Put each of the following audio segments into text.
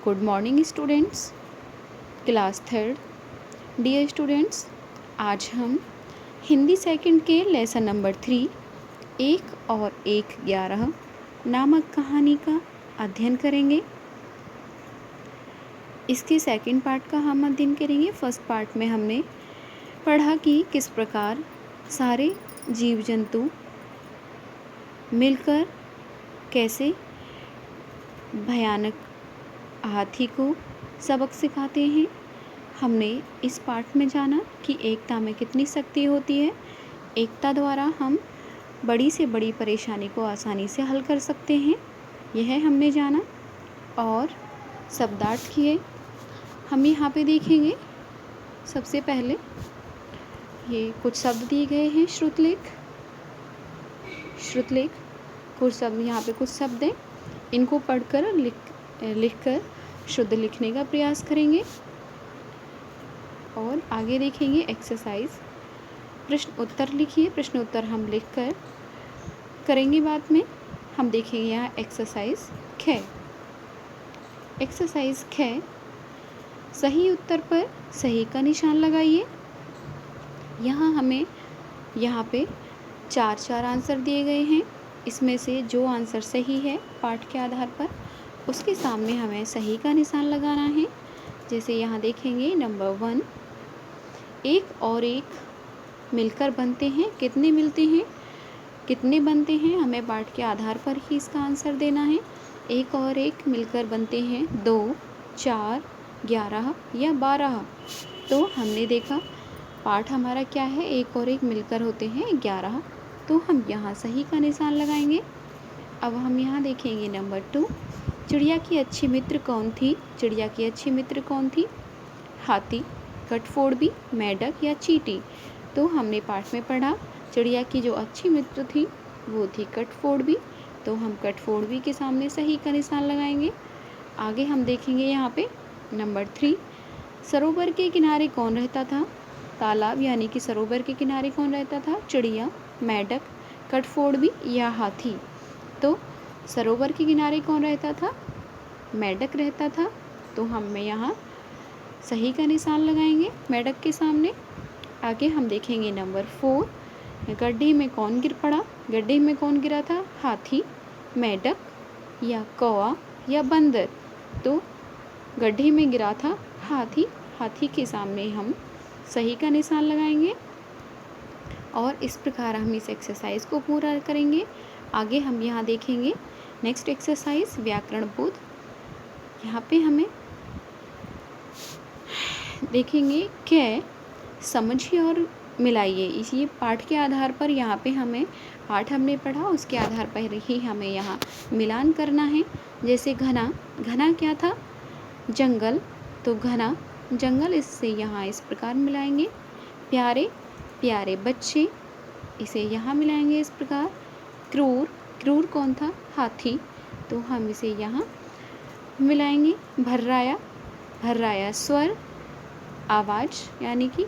Good morning students, class third. Dear students, आज हम Hindi second के लेसन नंबर 3 एक और एक 11 नामक कहानी का अध्ययन करेंगे। इसके सेकंड पार्ट का हम अध्ययन करेंगे। फर्स्ट पार्ट में हमने पढ़ा कि किस प्रकार सारे जीव जंतु मिलकर कैसे भयानक हाथी को सबक सिखाते हैं। हमने इस पार्ट में जाना कि एकता में कितनी शक्ति होती है। एकता द्वारा हम बड़ी से बड़ी परेशानी को आसानी से हल कर सकते हैं, यह हमने जाना। और शब्दार्थ किए हम यहाँ पे देखेंगे। सबसे पहले ये कुछ शब्द दिए गए हैं। श्रुतलेख कुछ शब्द, यहाँ पे कुछ शब्द हैं, इनको पढ़कर लिखकर शुद्ध लिखने का प्रयास करेंगे। और आगे देखेंगे एक्सरसाइज। प्रश्न उत्तर लिखिए। प्रश्न उत्तर हम लिखकर करेंगे बाद में। हम देखेंगे यहाँ एक्सरसाइज ख। एक्सरसाइज ख, सही उत्तर पर सही का निशान लगाइए। यहाँ पे चार आंसर दिए गए हैं। इसमें से जो आंसर सही है पाठ के आधार पर, उसके सामने हमें सही का निशान लगाना है। जैसे यहाँ देखेंगे नंबर 1, एक और एक मिलकर बनते हैं। कितने मिलते हैं, कितने बनते हैं, हमें पाठ के आधार पर ही इसका आंसर देना है। एक और एक मिलकर बनते हैं 2, 4, 11 या 12। तो हमने देखा पाठ हमारा क्या है, एक और एक मिलकर होते हैं 11। तो हम यहाँ सही का निशान लगाएंगे। अब हम यहाँ देखेंगे नंबर 2, चिड़िया की अच्छी मित्र कौन थी। चिड़िया की अच्छी मित्र कौन थी, हाथी, कठफोड़वी, मेंढक या चींटी। तो हमने पाठ में पढ़ा चिड़िया की जो अच्छी मित्र थी वो थी कठफोड़वी। तो हम कठफोड़वी के सामने सही का निशान लगाएंगे। आगे हम देखेंगे यहाँ पे नंबर 3, सरोवर के किनारे कौन रहता था। तालाब यानी कि सरोवर के किनारे कौन रहता था, चिड़िया, मेंढक, कठफोड़वी या हाथी। तो सरोवर के किनारे कौन रहता था, मेंढक रहता था। तो हम यहाँ सही का निशान लगाएंगे मेंढक के सामने। आगे हम देखेंगे नंबर 4, गड्ढे में कौन गिर पड़ा। गड्ढे में कौन गिरा था, हाथी, मेंढक या कौवा या बंदर। तो गड्ढे में गिरा था हाथी। हाथी के सामने हम सही का निशान लगाएंगे। और इस प्रकार हम इस एक्सरसाइज को पूरा करेंगे। आगे हम यहाँ देखेंगे नेक्स्ट एक्सरसाइज व्याकरण बोध। यहाँ पे हमें देखेंगे कै, समझिए और मिलाइए। इसी पाठ के आधार पर यहाँ पे हमें पाठ हमने पढ़ा उसके आधार पर ही हमें यहाँ मिलान करना है। जैसे घना, घना क्या था, जंगल। तो घना जंगल, इससे यहाँ इस प्रकार मिलाएंगे। प्यारे, प्यारे बच्चे, इसे यहाँ मिलाएंगे इस प्रकार। क्रूर, क्रूर कौन था, हाथी। तो हम इसे यहाँ मिलाएंगे। भर्राया, भर्राया स्वर, आवाज़ यानी कि,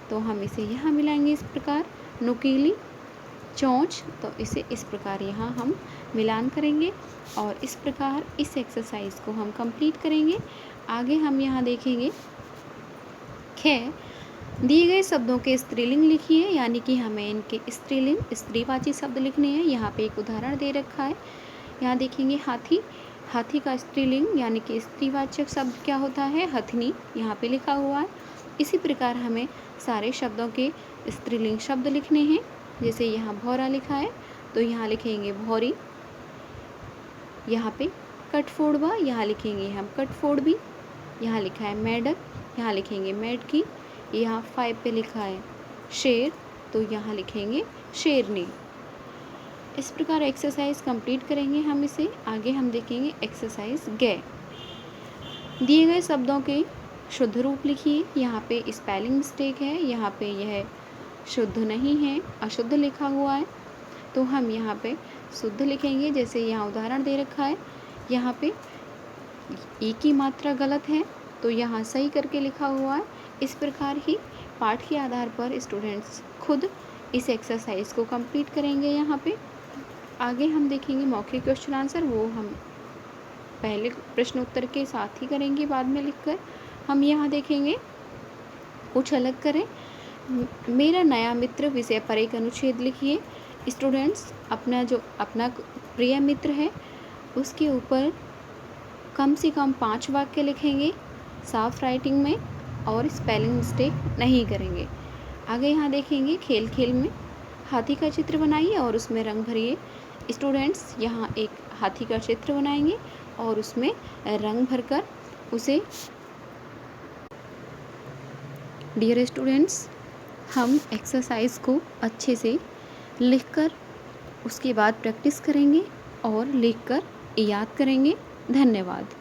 तो हम इसे यहाँ मिलाएंगे इस प्रकार। नुकीली, चोंच, तो इसे इस प्रकार यहाँ हम मिलान करेंगे। और इस प्रकार इस एक्सरसाइज को हम कंप्लीट करेंगे। आगे हम यहाँ देखेंगे ख, दिए गए शब्दों के स्त्रीलिंग लिखिए। यानी कि हमें इनके स्त्रीलिंग, स्त्रीवाची शब्द लिखने हैं। यहाँ पे एक उदाहरण दे रखा है। यहाँ देखेंगे हाथी, हाथी का स्त्रीलिंग यानी कि स्त्रीवाचक शब्द क्या होता है, हथनी, यहाँ पे लिखा हुआ है। इसी प्रकार हमें सारे शब्दों के स्त्रीलिंग शब्द लिखने हैं। जैसे यहाँ भौरा लिखा है, तो यहाँ लिखेंगे भौरी। यहाँ पे कठफोड़वा, यहाँ लिखेंगे हम कठफोड़वी। यहाँ लिखा है मेंढक, यहाँ लिखेंगे मेंढकी। यहाँ 5 पे लिखा है शेर, तो यहाँ लिखेंगे शेरनी। इस प्रकार एक्सरसाइज कंप्लीट करेंगे हम इसे। आगे हम देखेंगे एक्सरसाइज ग, दिए गए शब्दों के शुद्ध रूप लिखिए। यहाँ पे स्पेलिंग मिस्टेक है, यहाँ पे यह शुद्ध नहीं है, अशुद्ध लिखा हुआ है। तो हम यहाँ पे शुद्ध लिखेंगे। जैसे यहाँ उदाहरण दे रखा है, यहाँ पे ई की मात्रा गलत है, तो यहाँ सही करके लिखा हुआ है। इस प्रकार ही पाठ के आधार पर स्टूडेंट्स खुद इस एक्सरसाइज को कंप्लीट करेंगे। यहाँ पे आगे हम देखेंगे मौखिक क्वेश्चन आंसर, वो हम पहले प्रश्न उत्तर के साथ ही करेंगे बाद में लिखकर। हम यहाँ देखेंगे कुछ अलग करें। मेरा नया मित्र विषय पर एक अनुच्छेद लिखिए। स्टूडेंट्स अपना प्रिय मित्र है उसके ऊपर कम से कम 5 वाक्य लिखेंगे साफ राइटिंग में और स्पेलिंग मिस्टेक नहीं करेंगे। आगे यहाँ देखेंगे खेल खेल में हाथी का चित्र बनाइए और उसमें रंग भरिए। स्टूडेंट्स यहाँ एक हाथी का चित्र बनाएंगे और उसमें रंग भरकर उसे डियर स्टूडेंट्स हम एक्सरसाइज को अच्छे से लिखकर उसके बाद प्रैक्टिस करेंगे और लिखकर याद करेंगे। धन्यवाद।